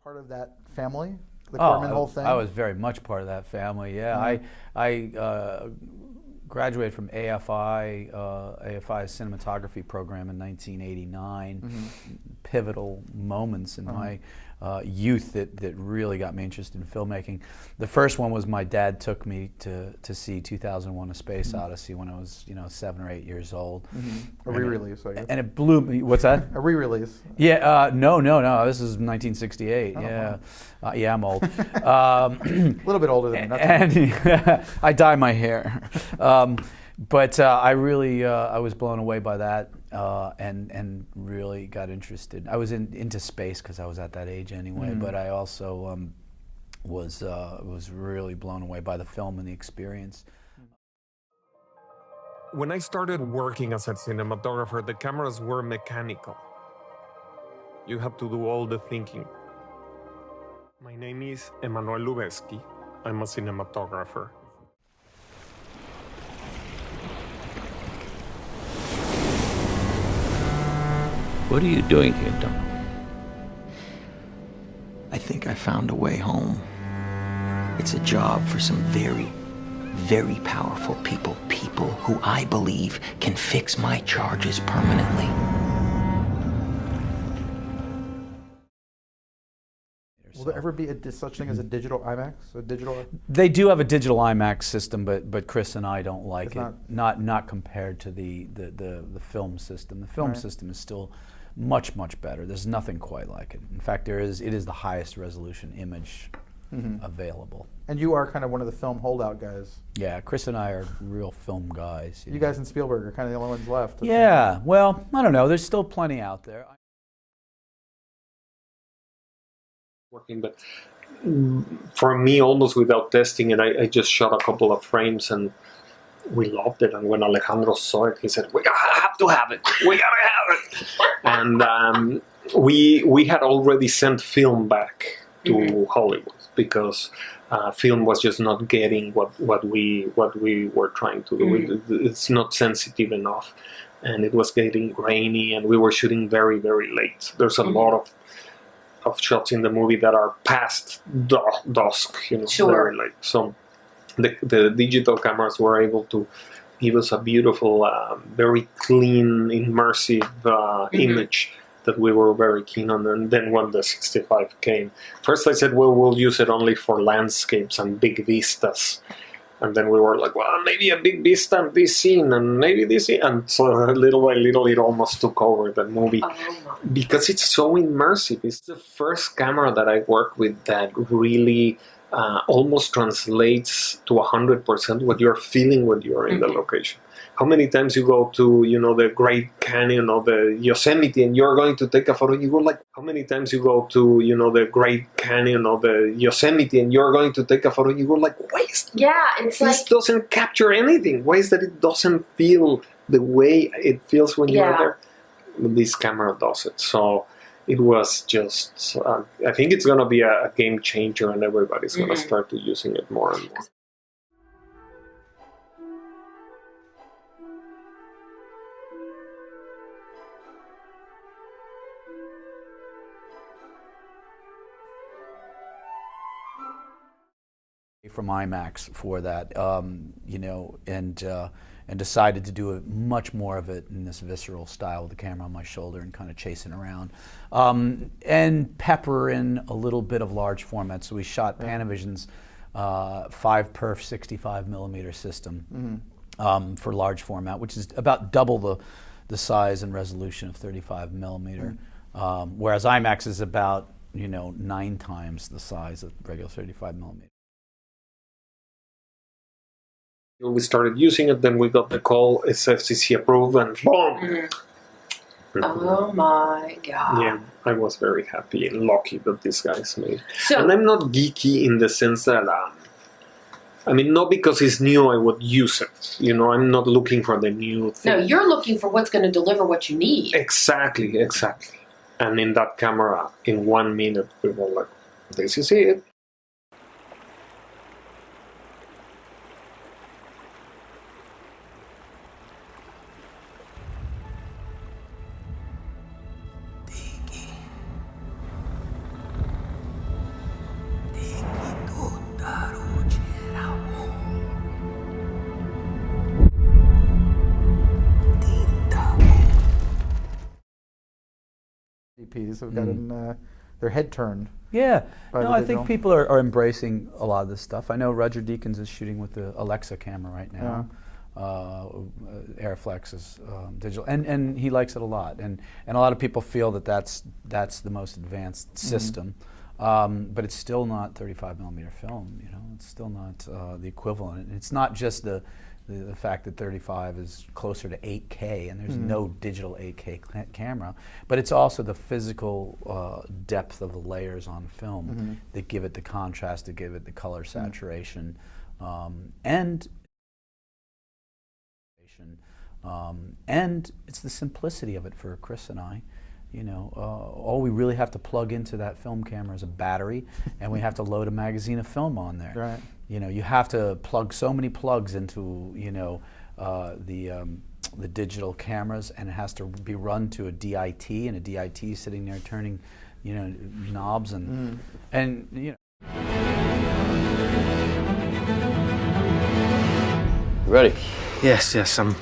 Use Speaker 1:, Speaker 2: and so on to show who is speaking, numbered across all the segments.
Speaker 1: part of that family? The Corman whole thing?
Speaker 2: I was very much part of that family, yeah. I graduated from AFI's cinematography program in 1989. Pivotal moments in my youth that really got me interested in filmmaking. The first one was my dad took me to see 2001: A Space Odyssey when I was 7 or 8 years old.
Speaker 1: A re-release, I guess.
Speaker 2: And it blew me. What's that?
Speaker 1: A re-release.
Speaker 2: Yeah, no. This is 1968.
Speaker 1: Oh,
Speaker 2: yeah,
Speaker 1: wow.
Speaker 2: yeah, I'm old.
Speaker 1: A little bit older than that.
Speaker 2: And I dye my hair. But I really, I was blown away by that, and really got interested. I was into space because I was at that age anyway. But I also was really blown away by the film and the experience.
Speaker 3: When I started working as a cinematographer, the cameras were mechanical. You had to do all the thinking. My name is Emmanuel Lubezki. I'm a cinematographer.
Speaker 4: What are you doing here, Donald? I think I found a way home. It's a job for some very, very powerful people. People who I believe can fix my charges permanently.
Speaker 1: Will there ever be such thing as a digital IMAX?
Speaker 2: They do have a digital IMAX system, but Chris and I don't like it. Not compared to the film system. The film system is still much better. There's nothing quite like it. In fact, it is the highest resolution image available.
Speaker 1: And you are kind of one of the film holdout guys.
Speaker 2: Yeah, Chris and I are real film guys.
Speaker 1: You guys and Spielberg are kind of the only ones left.
Speaker 2: Yeah, well, I don't know. There's still plenty out there.
Speaker 3: Working, but for me, almost without testing it, I just shot a couple of frames and we loved it. And when Alejandro saw it, he said, "We have to have it. We gotta have it." And we had already sent film back to Hollywood because film was just not getting what we were trying to do. It's not sensitive enough, and it was getting grainy, and we were shooting very late. There's a lot of shots in the movie that are past dusk, very late. So the digital cameras were able to give us a beautiful, very clean, immersive image that we were very keen on. And then when the 65 came, first I said, well, we'll use it only for landscapes and big vistas. And then we were like, well, maybe a big vista and this scene, and maybe this scene. And so little by little, it almost took over the movie because it's so immersive. It's the first camera that I work with that really almost translates to 100% what you're feeling when you're in the location. How many times you go to, the Great Canyon or the Yosemite and you're going to take a photo, you go like, how many times you go to, the Great Canyon or the Yosemite and you're going to take a photo, you go like, why is this doesn't capture anything? Why is that it doesn't feel the way it feels when you're there? This camera does it. So it was just, I think it's going to be a game changer and everybody's going to start to using it more and more.
Speaker 2: From IMAX for that, and decided to do much more of it in this visceral style with the camera on my shoulder and kind of chasing around, and pepper in a little bit of large format. So we shot Panavision's 5-perf 65mm system for large format, which is about double the size and resolution of 35mm, whereas IMAX is about 9 times the size of regular 35mm.
Speaker 3: We started using it, then we got the call, it's FCC approved, and boom!
Speaker 5: Oh my God.
Speaker 3: Yeah, I was very happy and lucky that these guys made. And I'm not geeky in the sense that, not because it's new I would use it. I'm not looking for the new thing.
Speaker 5: No, you're looking for what's going to deliver what you need.
Speaker 3: Exactly. And in that camera, in 1 minute, we were like, this is it.
Speaker 1: Ps have gotten their head turned.
Speaker 2: Yeah,
Speaker 1: by
Speaker 2: no,
Speaker 1: the
Speaker 2: I
Speaker 1: digital.
Speaker 2: think people are embracing a lot of this stuff. I know Roger Deakins is shooting with the Alexa camera right now. Airflex is digital, and he likes it a lot. And a lot of people feel that that's the most advanced system, but it's still not 35 millimeter film. You know, it's still not the equivalent. It's not just the fact that 35 is closer to 8K, and there's no digital 8K camera, but it's also the physical depth of the layers on film that give it the contrast, that give it the color saturation, and it's the simplicity of it for Chris and I. You know, all we really have to plug into that film camera is a battery, and we have to load a magazine of film on there.
Speaker 1: Right.
Speaker 2: You know, you have to plug so many plugs into, you know, the digital cameras, and it has to be run to a DIT, and a DIT sitting there turning, you know, knobs and you know.
Speaker 6: Ready?
Speaker 7: Yes, I'm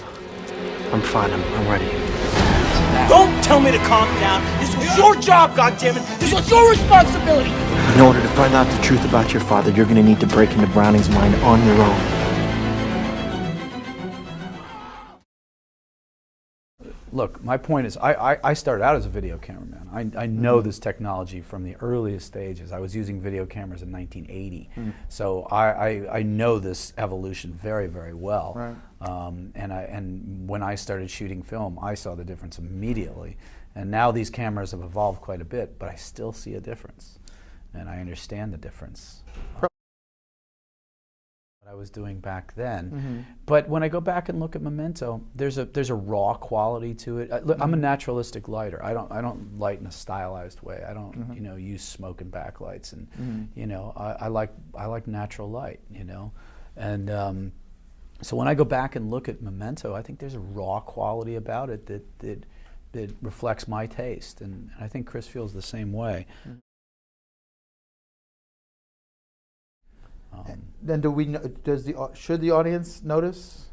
Speaker 7: fine. I'm ready.
Speaker 8: Don't tell me to calm down. This was your job, goddammit. This was your responsibility.
Speaker 7: In order to find out the truth about your father, you're gonna need to break into Browning's mind on your own.
Speaker 2: Look, my point is, I started out as a video cameraman. I know this technology from the earliest stages. I was using video cameras in 1980, so I know this evolution very, very well.
Speaker 1: Right.
Speaker 2: And when I started shooting film, I saw the difference immediately. And now these cameras have evolved quite a bit, but I still see a difference, and I understand the difference. I was doing back then, but when I go back and look at Memento, there's a raw quality to it. Look, I'm a naturalistic lighter. I don't light in a stylized way. I don't you know, use smoke and backlights, and you know, I like natural light. You know, and so when I go back and look at Memento, I think there's a raw quality about it that reflects my taste, and I think Chris feels the same way.
Speaker 1: Then should the audience notice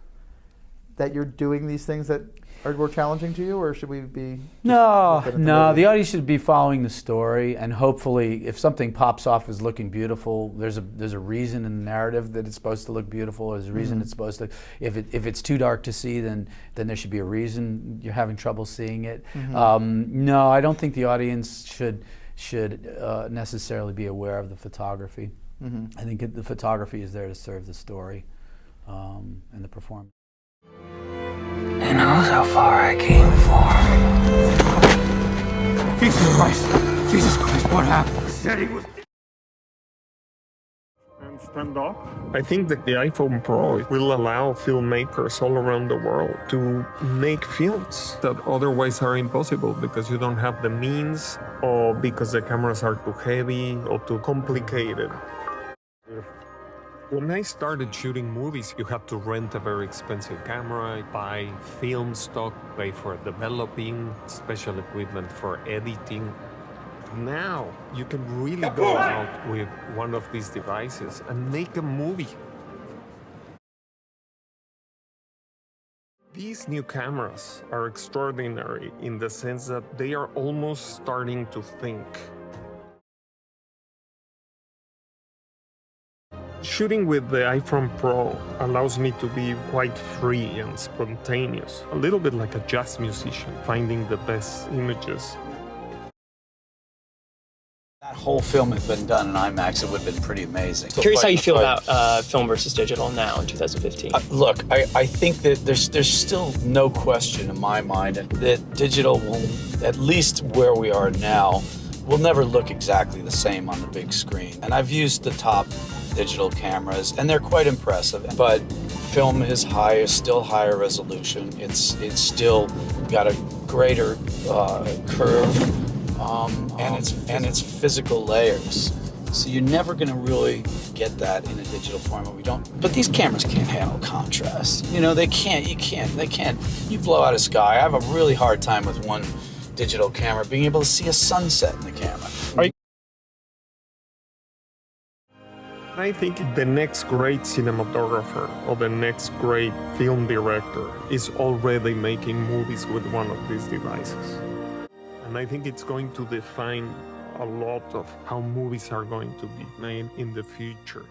Speaker 1: that you're doing these things that are more challenging to you, or should we be?
Speaker 2: No. The audience should be following the story, and hopefully, if something pops off as looking beautiful, there's a reason in the narrative that it's supposed to look beautiful. There's a reason it's supposed to. If it's too dark to see, then there should be a reason you're having trouble seeing it. No, I don't think the audience should necessarily be aware of the photography. I think the photography is there to serve the story and the performance.
Speaker 4: Who knows how far I came for?
Speaker 8: Jesus Christ, what happened? Said he was.
Speaker 3: And stand up. I think that the iPhone Pro will allow filmmakers all around the world to make films that otherwise are impossible because you don't have the means, or because the cameras are too heavy or too complicated. When I started shooting movies, you had to rent a very expensive camera, buy film stock, pay for developing, special equipment for editing. Now, you can really go out with one of these devices and make a movie. These new cameras are extraordinary in the sense that they are almost starting to think. Shooting with the iPhone Pro allows me to be quite free and spontaneous, a little bit like a jazz musician, finding the best images.
Speaker 2: That whole film had been done in IMAX, it would have been pretty amazing.
Speaker 9: Curious how you feel about film versus digital now in 2015.
Speaker 2: Look, I think that there's still no question in my mind that digital will, at least where we are now, will never look exactly the same on the big screen. And I've used the top digital cameras, and they're quite impressive. But film is still higher resolution. It's still got a greater curve, and it's physical layers. So you're never going to really get that in a digital format. But these cameras can't handle contrast. You know, they can't. You blow out a sky. I have a really hard time with one digital camera being able to see a sunset in the camera.
Speaker 3: I think the next great cinematographer or the next great film director is already making movies with one of these devices. And And I think it's going to define a lot of how movies are going to be made in the future.